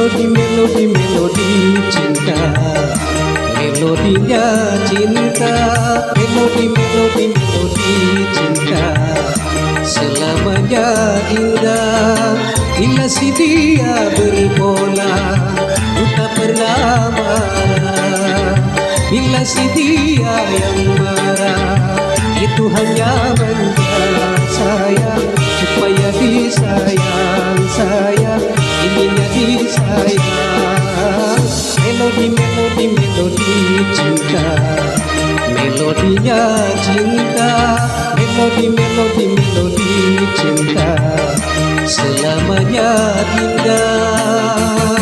melodi, melodi, melodi cinta. Melodinya cinta, melodi, melodi, melodi cinta. Selamanya indah, bila si dia berbola, ku tak pernah marah. Bila si dia yang marah, itu hanya manja sayang, supaya disayang, sayang, inginnya disayang. Melodi, melodi, melodi cinta, melodinya cinta. Melodi, melodi, melodi cinta, selamanya indah.